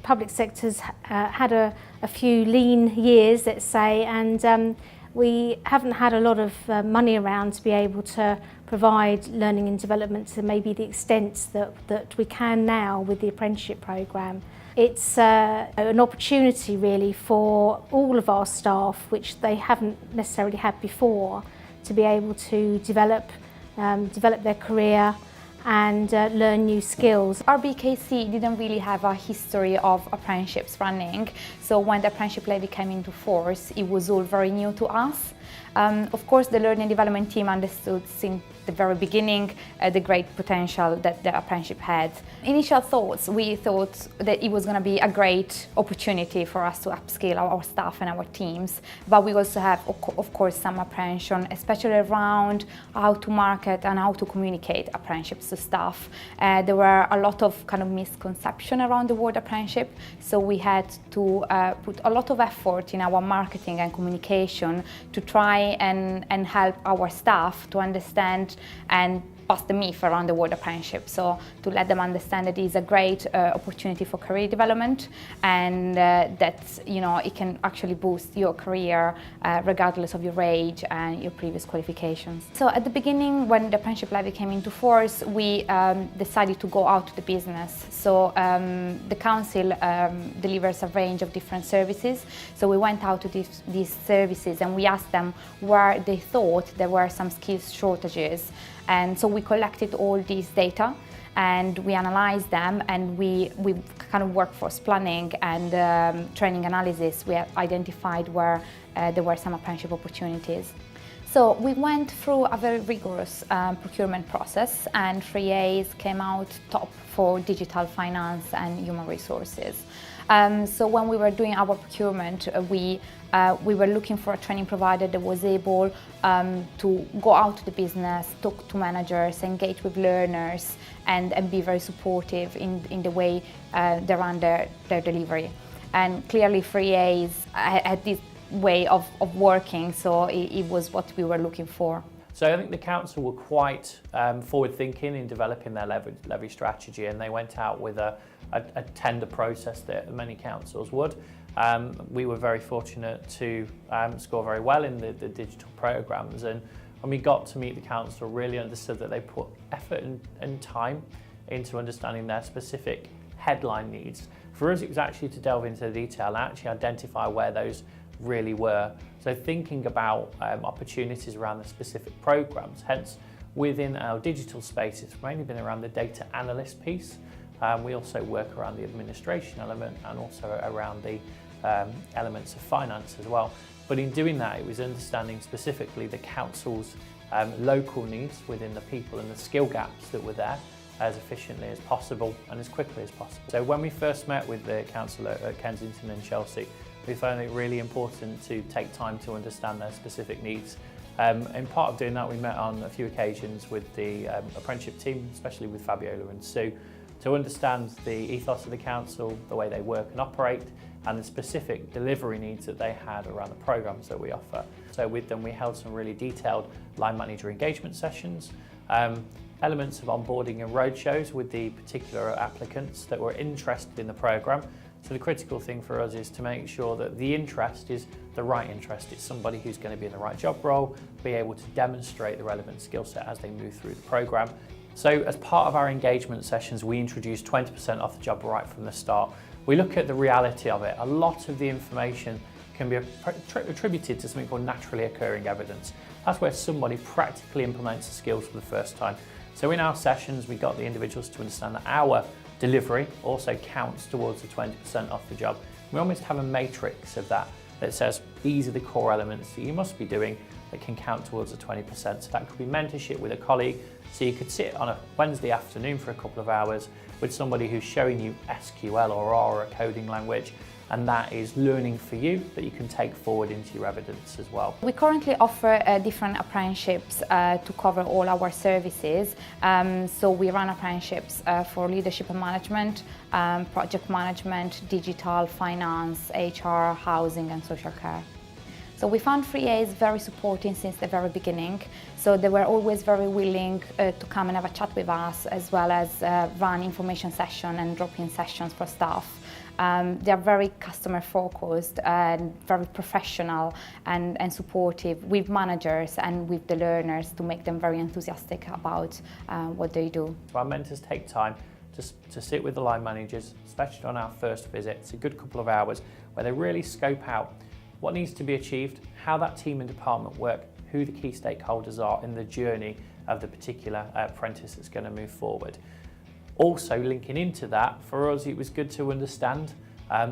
public sector's had a few lean years, let's say, and we haven't had a lot of money around to be able to provide learning and development to maybe the extent that we can now with the apprenticeship programme. It's an opportunity really for all of our staff, which they haven't necessarily had before, to be able to develop their career and learn new skills. Our BKC didn't really have a history of apprenticeships running, so when the Apprenticeship Levy came into force, it was all very new to us. Of course, the learning and development team understood since the very beginning the great potential that the apprenticeship had. Initial thoughts, we thought that it was going to be a great opportunity for us to upskill our staff and our teams, but we also have, of course, some apprehension, especially around how to market and how to communicate apprenticeships to staff. There were a lot of kind of misconception around the word apprenticeship, so we had to put a lot of effort in our marketing and communication to try and help our staff to understand and bust the myth around the word apprenticeship, so to let them understand that it is a great opportunity for career development and that it can actually boost your career regardless of your age and your previous qualifications. So at the beginning, when the Apprenticeship Levy came into force, we decided to go out to the business. So the council delivers a range of different services, so we went out to these services and we asked them where they thought there were some skills shortages. And so we collected all these data and we analyzed them, and we kind of workforce planning and training analysis. We identified where there were some apprenticeship opportunities. So we went through a very rigorous procurement process, and 3As came out top for digital finance and human resources. So when we were doing our procurement, we were looking for a training provider that was able to go out to the business, talk to managers, engage with learners, and be very supportive in the way they run their delivery. And clearly 3As had this way of working, so it was what we were looking for. So I think the council were quite forward-thinking in developing their levy strategy, and they went out with a tender process that many councils would. We were very fortunate to score very well in the digital programmes, and when we got to meet the council, really understood that they put effort and time into understanding their specific headline needs. For us, it was actually to delve into the detail and actually identify where those really were. So thinking about opportunities around the specific programmes, hence within our digital space, it's mainly been around the data analyst piece. We also work around the administration element and also around the elements of finance as well. But in doing that, it was understanding specifically the council's local needs within the people and the skill gaps that were there as efficiently as possible and as quickly as possible. So when we first met with the council at Kensignton and Chelsea, we found it really important to take time to understand their specific needs. And part of doing that, we met on a few occasions with the apprenticeship team, especially with Fabiola and Sue, to understand the ethos of the council, the way they work and operate, and the specific delivery needs that they had around the programmes that we offer. So with them, we held some really detailed line manager engagement sessions, elements of onboarding and roadshows with the particular applicants that were interested in the programme. So the critical thing for us is to make sure that the interest is the right interest. It's somebody who's going to be in the right job role, be able to demonstrate the relevant skill set as they move through the programme. So as part of our engagement sessions, we introduced 20% off the job right from the start. We look at the reality of it. A lot of the information can be attributed to something called naturally occurring evidence. That's where somebody practically implements the skills for the first time. So in our sessions, we got the individuals to understand that our delivery also counts towards the 20% off the job. We almost have a matrix of that says these are the core elements that you must be doing that can count towards the 20%. So that could be mentorship with a colleague. So you could sit on a Wednesday afternoon for a couple of hours with somebody who's showing you SQL or R or a coding language, and that is learning for you that you can take forward into your evidence as well. We currently offer different apprenticeships to cover all our services. So we run apprenticeships for leadership and management, project management, digital, finance, HR, housing and social care. So we found 3As very supporting since the very beginning. So they were always very willing to come and have a chat with us, as well as run information session and drop-in sessions for staff. They are very customer focused and very professional and supportive with managers and with the learners to make them very enthusiastic about what they do. So our mentors take time to sit with the line managers, especially on our first visit. It's a good couple of hours where they really scope out what needs to be achieved, how that team and department work, who the key stakeholders are in the journey of the particular apprentice that's going to move forward. Also linking into that, for us it was good to understand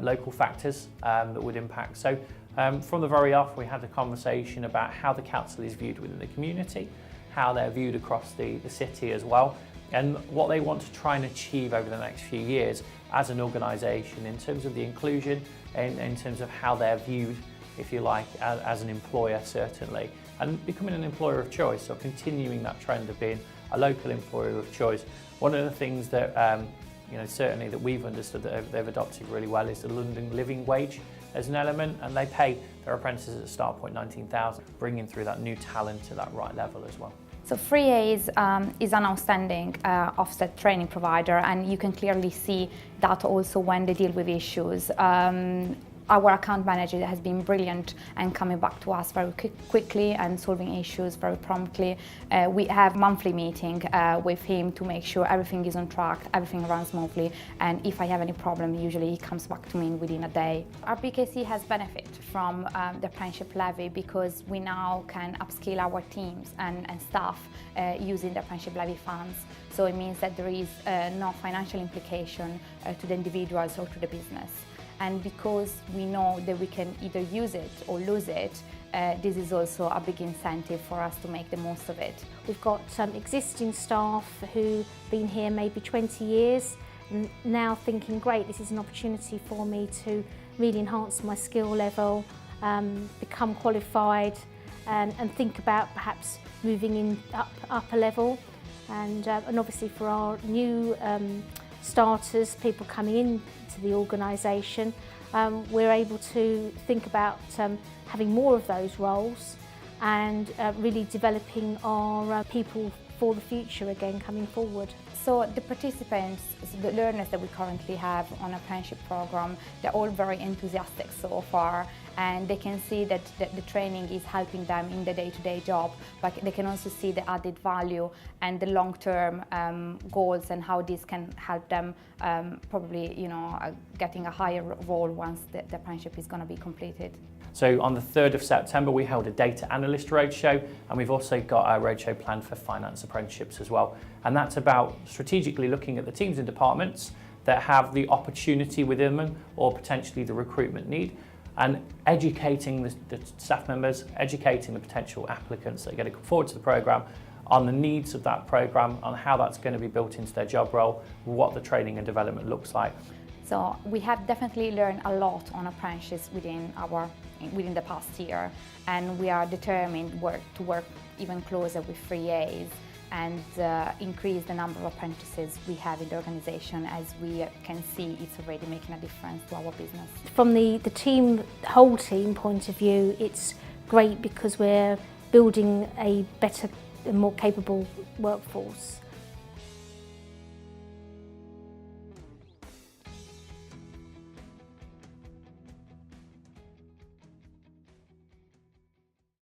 local factors that would impact. So from the very off we had a conversation about how the council is viewed within the community, how they're viewed across the city as well, and what they want to try and achieve over the next few years as an organisation in terms of the inclusion and in terms of how they're viewed, if you like, as an employer certainly, and becoming an employer of choice, or continuing that trend of being a local employer of choice. One of the things that certainly that we've understood that they've adopted really well is the London living wage as an element, and they pay their apprentices at start point 19,000, bringing through that new talent to that right level as well. So 3As is an outstanding offset training provider, and you can clearly see that also when they deal with issues. Our account manager has been brilliant and coming back to us very quickly and solving issues very promptly. We have monthly meeting with him to make sure everything is on track, everything runs smoothly, and if I have any problem, usually he comes back to me within a day. Our BKC has benefit from the Apprenticeship Levy because we now can upskill our teams and staff using the Apprenticeship Levy funds. So it means that there is no financial implication to the individuals or to the business. And because we know that we can either use it or lose it, this is also a big incentive for us to make the most of it. We've got existing staff who've been here maybe 20 years and now thinking, great, this is an opportunity for me to really enhance my skill level, become qualified and think about perhaps moving in up a level. And obviously for our new starters, people coming into the organisation, we're able to think about having more of those roles and really developing our people for the future again coming forward. So the participants, the learners that we currently have on apprenticeship program, they're all very enthusiastic so far, and they can see that the training is helping them in the day-to-day job, but they can also see the added value and the long-term goals and how this can help them probably getting a higher role once the apprenticeship is going to be completed. So on the 3rd of September we held a data analyst roadshow, and we've also got a roadshow planned for finance apprenticeships as well. And that's about strategically looking at the teams and departments that have the opportunity within them or potentially the recruitment need, and educating the staff members, educating the potential applicants that are going to come forward to the programme on the needs of that programme, on how that's going to be built into their job role, what the training and development looks like. So we have definitely learned a lot on apprenticeships within the past year, and we are determined to work even closer with 3As and increase the number of apprentices we have in the organisation. As we can see, it's already making a difference to our business. From the whole team point of view, it's great because we're building a better and more capable workforce.